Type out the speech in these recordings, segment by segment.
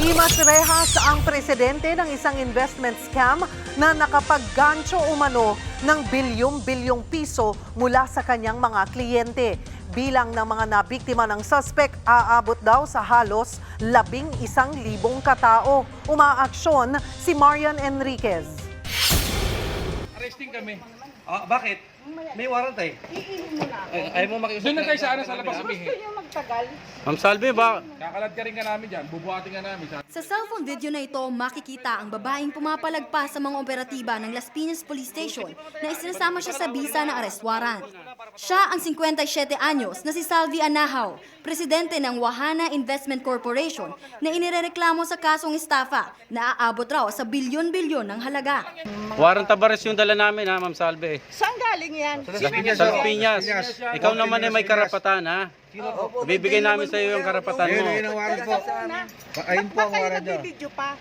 Dimas rehas ang presidente ng isang investment scam na nakapaggancho umano ng bilyong-bilyong piso mula sa kanyang mga kliyente. Bilang ng mga nabiktima ng suspect, aabot daw sa halos 11,000 katao. Umaaksyon si Marian Enriquez. Arresting kami. Bakit? May warrant eh. Ayaw mo makiusap. Doon na kayo sa labas. Gusto niyo magtagal? Ma'am Salve, ba? Kakalad ka rin ka namin dyan. Bubuhatin ka namin. Sa cellphone video na ito, makikita ang babaeng pumapalagpas sa mga operatiba ng Las Piñas Police Station na isinasama siya sa bisa ng arrest warrant. Siya ang 57 anyos na si Salvi Anahaw, presidente ng Wahana Investment Corporation na inirereklamo sa kasong estafa na aabot raw sa bilyon-bilyon ng halaga. Warrant of arrest yung dala namin ha, Ma'am Salve. Saan galing yan? Sa Piñas. Ikaw naman ay may karapatan ha. Bibigay namin sa iyo yung karapatan mo. Ayun ang warrant po. Ayun po ang warrant niya. Nagbibideo pa.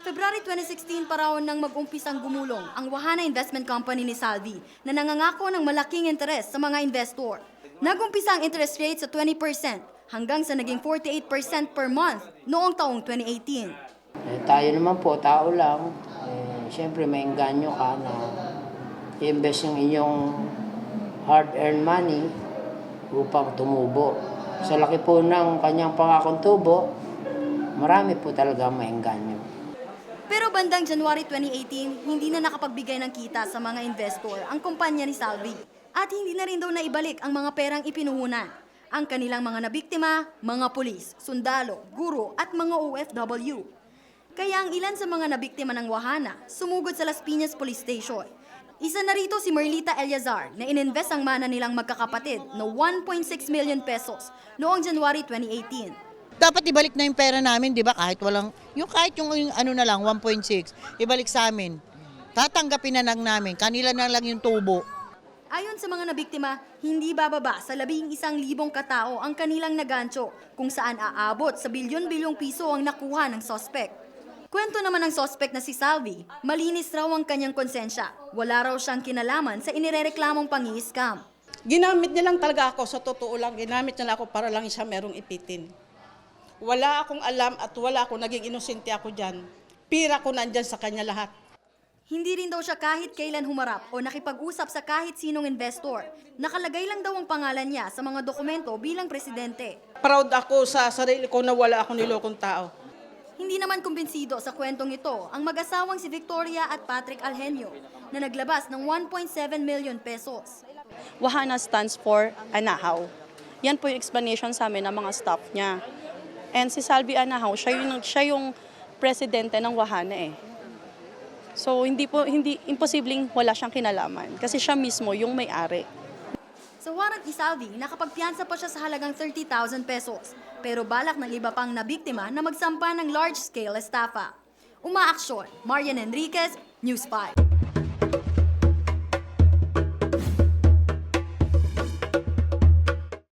February 2016 pa raw nang mag-umpisang gumulong ang Wahana Investment Company ni Salvi na nangangako ng malaking interes sa mga investor. Nag-umpisa ang interest rate sa 20% hanggang sa naging 48% per month noong taong 2018. Tayo naman po, tao lang. Siyempre may engganyo ka na i-invest yung inyong hard-earned money upang tumubo. Sa laki po ng kanyang pangakong tubo, marami po talaga may engganyo. Pero bandang January 2018, hindi na nakapagbigay ng kita sa mga investor ang kumpanya ni Salvi. At hindi na rin daw naibalik ang mga perang ipinuhunan. Ang kanilang mga nabiktima, mga pulis, sundalo, guro at mga OFW. Kaya ang ilan sa mga nabiktima ng Wahana sumugod sa Las Piñas Police Station. Isa na rito si Merlita Eliazar na ininvest ang mana nilang magkakapatid na 1.6 million pesos noong January 2018. Dapat ibalik na yung pera namin, di ba? Kahit yung ano na lang, 1.6, ibalik sa amin. Tatanggapin na lang namin, kanila na lang yung tubo. Ayon sa mga nabiktima, hindi bababa sa 11,000 katao ang kanilang nagancho kung saan aabot sa bilyon-bilyong piso ang nakuha ng suspect. Kwento naman ng suspect na si Salvi, malinis raw ang kanyang konsensya. Wala raw siyang kinalaman sa inirereklamong pangi-scam. Ginamit niya lang talaga ako, sa totoo lang. Ginamit niya lang ako para lang siya merong ipitin. Wala akong alam at wala akong naging inosente ako dyan. Pira ko nandyan sa kanya lahat. Hindi rin daw siya kahit kailan humarap o nakipag-usap sa kahit sinong investor. Nakalagay lang daw ang pangalan niya sa mga dokumento bilang presidente. Proud ako sa sarili ko na wala akong nilokong tao. Hindi naman kumbinsido sa kwentong ito ang mag-asawang si Victoria at Patrick Alhenio na naglabas ng 1.7 million pesos. Wahana stands for Anahaw. Yan po yung explanation sa amin ng mga staff niya. And si Salvi Anahaw, siya yung presidente ng Wahana eh. So hindi imposibleng wala siyang kinalaman kasi siya mismo yung may-ari. Sa warrant ni Salvi, nakapagpiyansa pa siya sa halagang 30,000 pesos. Pero balak ng iba pang nabiktima na magsampa ng large-scale estafa. Umaaksyon, Marian Enriquez, News 5.